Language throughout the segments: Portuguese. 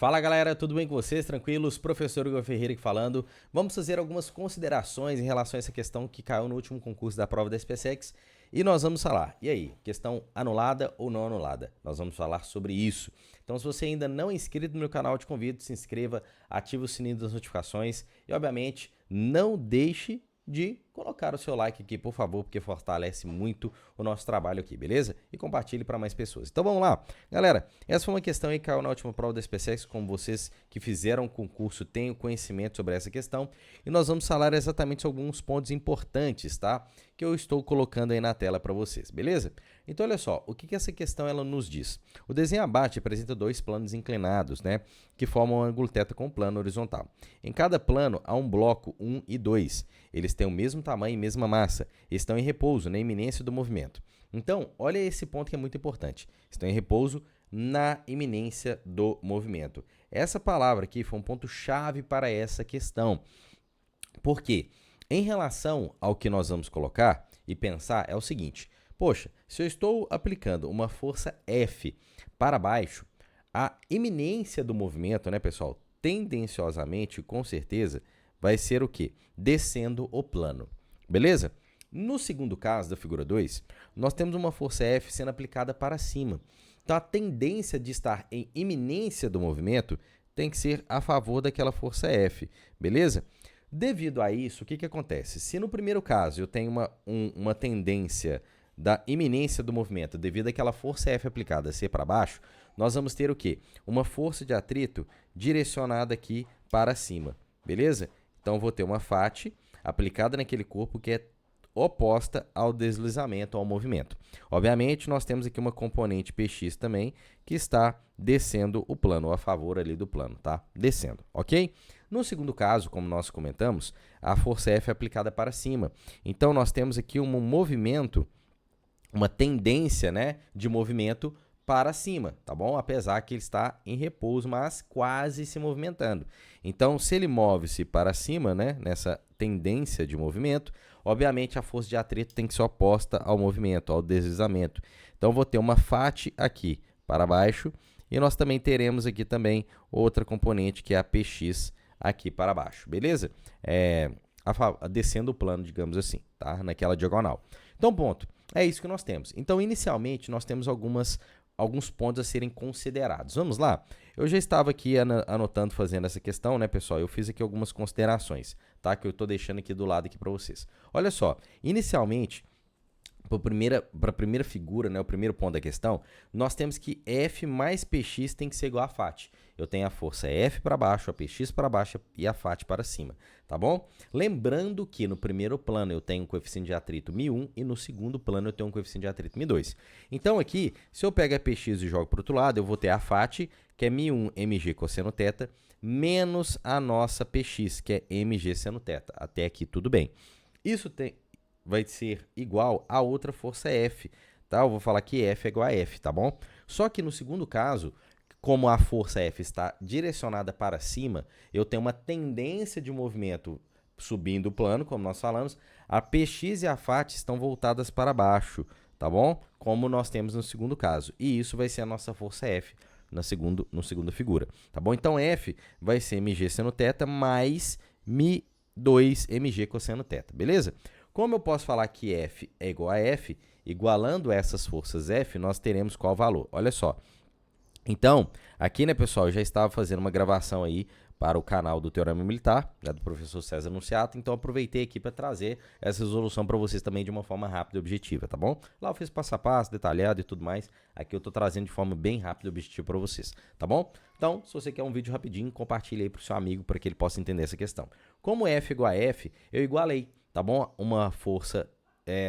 Fala galera, tudo bem com vocês? Tranquilos? Professor Igor Ferreira aqui falando. Vamos fazer algumas considerações em relação a essa questão que caiu no último concurso da prova da SpaceX e nós vamos falar. E aí, questão anulada ou não anulada? Nós vamos falar sobre isso. Então, se você ainda não é inscrito no meu canal, eu te convido, se inscreva, ative o sininho das notificações e, obviamente, não deixe de colocar o seu like aqui, por favor, porque fortalece muito o nosso trabalho aqui, beleza? E compartilhe para mais pessoas. Então vamos lá. Galera, essa foi uma questão aí que caiu na última prova da SpaceX, como vocês que fizeram o concurso têm o conhecimento sobre essa questão, e nós vamos falar exatamente sobre alguns pontos importantes, tá? Que eu estou colocando aí na tela para vocês, beleza? Então olha só, o que essa questão ela nos diz? O desenho abaixo apresenta dois planos inclinados, né? Que formam um ângulo θ com um plano horizontal. Em cada plano há um bloco 1 e 2. Eles têm o mesmo tamanho e mesma massa. Estão em repouso, na iminência do movimento. Então, olha esse ponto que é muito importante. Estão em repouso na iminência do movimento. Essa palavra aqui foi um ponto-chave para essa questão. Por quê? Em relação ao que nós vamos colocar e pensar, é o seguinte. Poxa, se eu estou aplicando uma força F para baixo, a iminência do movimento, né, pessoal, tendenciosamente, com certeza, vai ser o quê? Descendo o plano. Beleza? No segundo caso da figura 2, nós temos uma força F sendo aplicada para cima. Então, a tendência de estar em iminência do movimento tem que ser a favor daquela força F, beleza? Devido a isso, o que acontece? Se no primeiro caso eu tenho uma tendência da iminência do movimento devido àquela força F aplicada ser para baixo, nós vamos ter o quê? Uma força de atrito direcionada aqui para cima, beleza? Então, vou ter uma FAT aplicada naquele corpo que é oposta ao deslizamento, ao movimento. Obviamente, nós temos aqui uma componente PX também que está descendo o plano, a favor ali do plano, tá? Descendo, ok? No segundo caso, como nós comentamos, a força F é aplicada para cima. Então, nós temos aqui um movimento, uma tendência, né, de movimento para cima, tá bom? Apesar que ele está em repouso, mas quase se movimentando. Então, se ele move-se para cima, né, nessa tendência de movimento, obviamente a força de atrito tem que ser oposta ao movimento, ao deslizamento. Então, vou ter uma FAT aqui para baixo e nós também teremos aqui também outra componente que é a PX aqui para baixo, beleza? Descendo o plano, digamos assim, tá? Naquela diagonal. Então, ponto. É isso que nós temos. Então, inicialmente, nós temos alguns pontos a serem considerados. Vamos lá? Eu já estava aqui anotando, fazendo essa questão, né, pessoal? Eu fiz aqui algumas considerações, tá? Que eu estou deixando aqui do lado aqui para vocês. Olha só, inicialmente, para a primeira figura, né, o primeiro ponto da questão, nós temos que F mais PX tem que ser igual a FAT. Eu tenho a força F para baixo, a PX para baixo e a FAT para cima, tá bom? Lembrando que no primeiro plano eu tenho um coeficiente de atrito μ1 e no segundo plano eu tenho um coeficiente de atrito μ2. Então aqui, se eu pego a PX e jogo para o outro lado, eu vou ter a FAT, que é μ1 mg cosseno θ, menos a nossa PX, que é mg seno θ. Até aqui tudo bem. Isso vai ser igual a outra força F, tá? Eu vou falar que F é igual a F, tá bom? Só que no segundo caso, como a força F está direcionada para cima, eu tenho uma tendência de movimento subindo o plano, como nós falamos, a PX e a FAT estão voltadas para baixo, tá bom? Como nós temos no segundo caso. E isso vai ser a nossa força F na segunda figura, tá bom? Então, F vai ser mg seno θ mais μ2 mg cosseno θ, beleza? Como eu posso falar que F é igual a F, igualando essas forças F, nós teremos qual valor? Olha só. Então, aqui, né, pessoal, eu já estava fazendo uma gravação aí para o canal do Teorema Militar, né, do professor César Anunciato, então aproveitei aqui para trazer essa resolução para vocês também de uma forma rápida e objetiva, tá bom? Lá eu fiz passo a passo, detalhado e tudo mais, aqui eu estou trazendo de forma bem rápida e objetiva para vocês, tá bom? Então, se você quer um vídeo rapidinho, compartilhe aí para o seu amigo para que ele possa entender essa questão. Como F é igual a F, eu igualei, tá bom? Uma força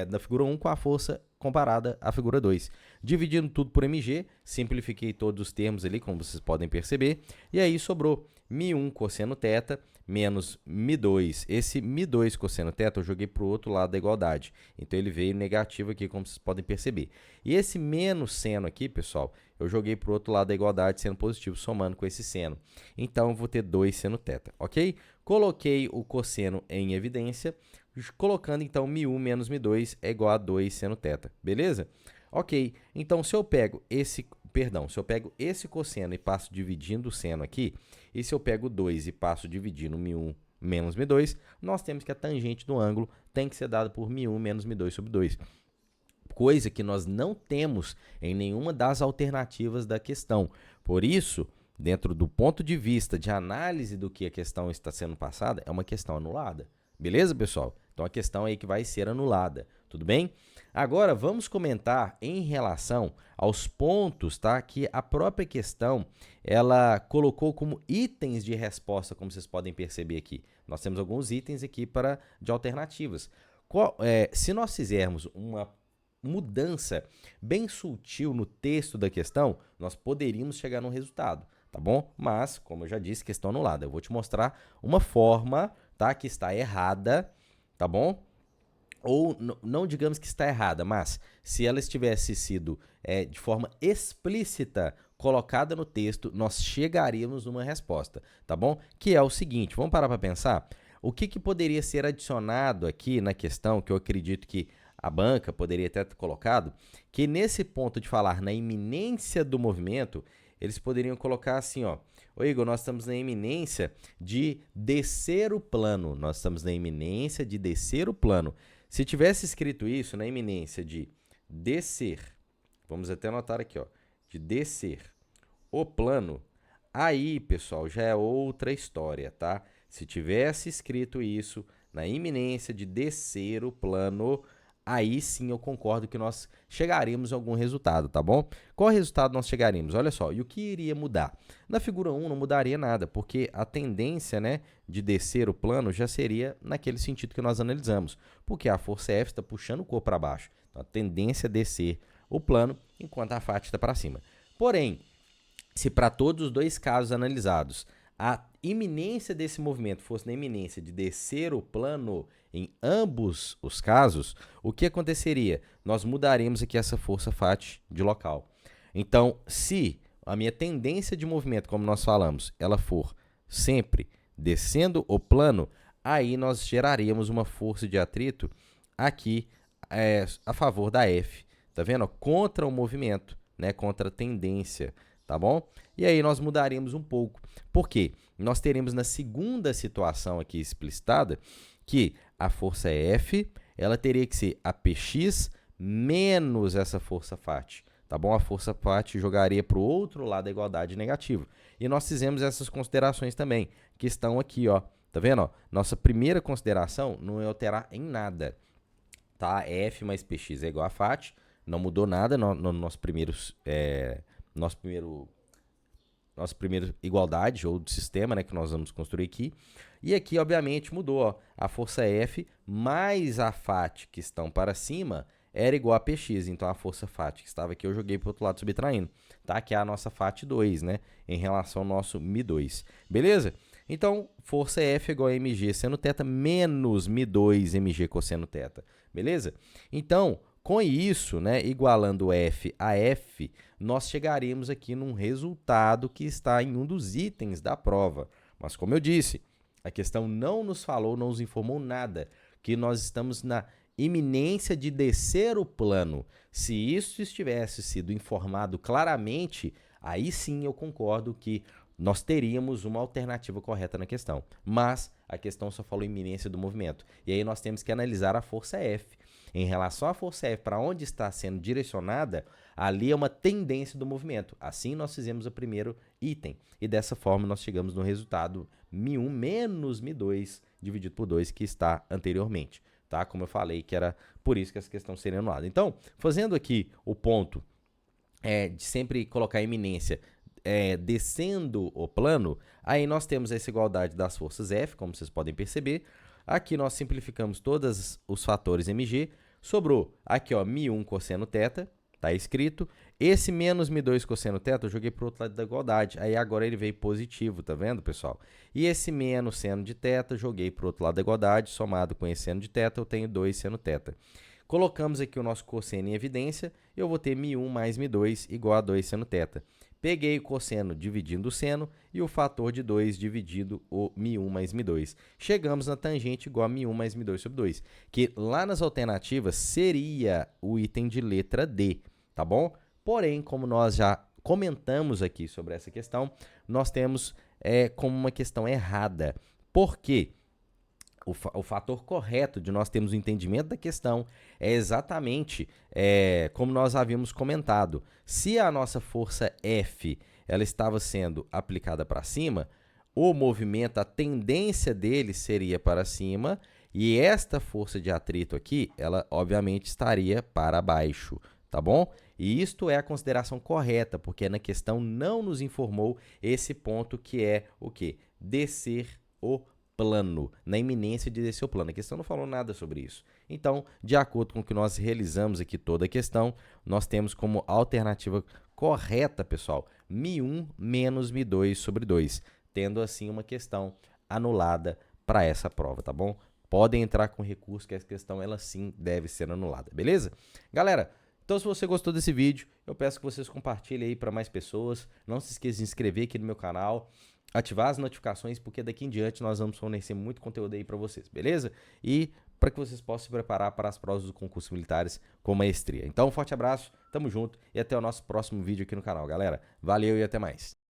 da figura 1 com a força comparada à figura 2. Dividindo tudo por mg, simplifiquei todos os termos ali, como vocês podem perceber, e aí sobrou μ1 cosseno θ menos μ2. Esse μ2 cosseno θ eu joguei para o outro lado da igualdade, então ele veio negativo aqui, como vocês podem perceber. E esse menos seno aqui, pessoal, eu joguei para o outro lado da igualdade, sendo positivo, somando com esse seno. Então, eu vou ter 2 seno θ, ok? Coloquei o cosseno em evidência, colocando então μ1 menos μ2 é igual a 2 seno θ, beleza? Ok, então se eu pego esse perdão, se eu pego esse cosseno e passo dividindo o seno aqui, e se eu pego 2 e passo dividindo μ1 menos μ2, nós temos que a tangente do ângulo tem que ser dada por μ1 menos μ2 sobre 2. Coisa que nós não temos em nenhuma das alternativas da questão. Por isso, dentro do ponto de vista de análise do que a questão está sendo passada, é uma questão anulada. Beleza, pessoal? Então, a questão aí que vai ser anulada. Tudo bem? Agora, vamos comentar em relação aos pontos, tá? Que a própria questão, ela colocou como itens de resposta, como vocês podem perceber aqui. Nós temos alguns itens aqui de alternativas. Se nós fizermos uma mudança bem sutil no texto da questão, nós poderíamos chegar num resultado, tá bom? Mas, como eu já disse, questão anulada. Eu vou te mostrar uma forma, tá, que está errada, tá bom? Ou não digamos que está errada, mas se ela tivesse sido de forma explícita colocada no texto, nós chegaríamos numa resposta, tá bom? Que é o seguinte, vamos parar para pensar? O que poderia ser adicionado aqui na questão, que eu acredito que a banca poderia até ter colocado, que nesse ponto de falar na iminência do movimento, eles poderiam colocar assim, ó, ô Igor, nós estamos na iminência de descer o plano, nós estamos na iminência de descer o plano. Se tivesse escrito isso na iminência de descer, vamos até anotar aqui, ó, de descer o plano, aí, pessoal, já é outra história, tá? Se tivesse escrito isso na iminência de descer o plano, aí sim eu concordo que nós chegaríamos a algum resultado, tá bom? Qual resultado nós chegaríamos? Olha só, e o que iria mudar? Na figura 1 não mudaria nada, porque a tendência, né, de descer o plano já seria naquele sentido que nós analisamos, porque a força F está puxando o corpo para baixo. Então, a tendência é descer o plano, enquanto a FAT está para cima. Porém, se para todos os dois casos analisados, a iminência desse movimento fosse na iminência de descer o plano em ambos os casos, o que aconteceria? Nós mudaríamos aqui essa força FAT de local. Então, se a minha tendência de movimento, como nós falamos, ela for sempre descendo o plano, aí nós geraríamos uma força de atrito aqui a favor da F. Tá vendo? Contra o movimento, né? Contra a tendência. Tá bom? E aí nós mudaríamos um pouco. Por quê? Nós teremos na segunda situação aqui explicitada que a força F, ela teria que ser a PX menos essa força FAT. Tá bom? A força FAT jogaria para o outro lado da igualdade negativa. E nós fizemos essas considerações também, que estão aqui, ó. Tá vendo? Ó? Nossa primeira consideração não é alterar em nada. Tá? F mais PX é igual a FAT. Não mudou nada no nosso primeiro igualdade ou do sistema, né, que nós vamos construir aqui. E aqui, obviamente, mudou. Ó, a força F mais a FAT que estão para cima era igual a PX. Então, a força FAT que estava aqui eu joguei para o outro lado subtraindo. Tá? Que é a nossa FAT 2, né? Em relação ao nosso μ2. Beleza? Então, força F igual a mg seno θ menos μ2 mg cosseno θ. Beleza? Então, com isso, né, igualando F a F, nós chegaremos aqui num resultado que está em um dos itens da prova. Mas, como eu disse, a questão não nos falou, não nos informou nada, que nós estamos na iminência de descer o plano. Se isso tivesse sido informado claramente, aí sim eu concordo que nós teríamos uma alternativa correta na questão. Mas a questão só falou iminência do movimento. E aí nós temos que analisar a força F. Em relação à força F, para onde está sendo direcionada, ali é uma tendência do movimento. Assim, nós fizemos o primeiro item. E dessa forma, nós chegamos no resultado μ1 menos μ2 dividido por 2, que está anteriormente. Tá? Como eu falei, que era por isso que essa questão seria anulada. Então, fazendo aqui o ponto de sempre colocar a iminência descendo o plano, aí nós temos essa igualdade das forças F, como vocês podem perceber. Aqui nós simplificamos todos os fatores mg. Sobrou aqui, ó, μ1 cosseno θ, tá escrito. Esse menos μ2 cosseno θ eu joguei para o outro lado da igualdade. Aí agora ele veio positivo, tá vendo, pessoal? E esse menos seno de θ eu joguei para o outro lado da igualdade. Somado com esse seno de θ, eu tenho 2 seno θ. Colocamos aqui o nosso cosseno em evidência. Eu vou ter μ1 mais μ2 igual a 2 seno θ. Peguei o cosseno dividindo o seno e o fator de 2 dividido o μ1 mais μ2. Chegamos na tangente igual a μ1 mais μ2 sobre 2, que lá nas alternativas seria o item de letra D, tá bom? Porém, como nós já comentamos aqui sobre essa questão, nós temos como uma questão errada. Por quê? O fator correto de nós termos o entendimento da questão é exatamente como nós havíamos comentado. Se a nossa força F ela estava sendo aplicada para cima, o movimento, a tendência dele seria para cima, e esta força de atrito aqui, ela obviamente estaria para baixo, tá bom? E isto é a consideração correta, porque na questão não nos informou esse ponto que é o quê? Descer o plano, na iminência de descer o plano. A questão não falou nada sobre isso. Então, de acordo com o que nós realizamos aqui toda a questão, nós temos como alternativa correta, pessoal, μ1 menos μ2 sobre 2, tendo assim uma questão anulada para essa prova, tá bom? Podem entrar com recurso que essa questão, ela sim deve ser anulada, beleza? Galera, então se você gostou desse vídeo, eu peço que vocês compartilhem aí para mais pessoas. Não se esqueça de se inscrever aqui no meu canal, ativar as notificações, porque daqui em diante nós vamos fornecer muito conteúdo aí para vocês, beleza? E para que vocês possam se preparar para as provas dos concursos militares com maestria. Então, um forte abraço, tamo junto e até o nosso próximo vídeo aqui no canal, galera. Valeu e até mais.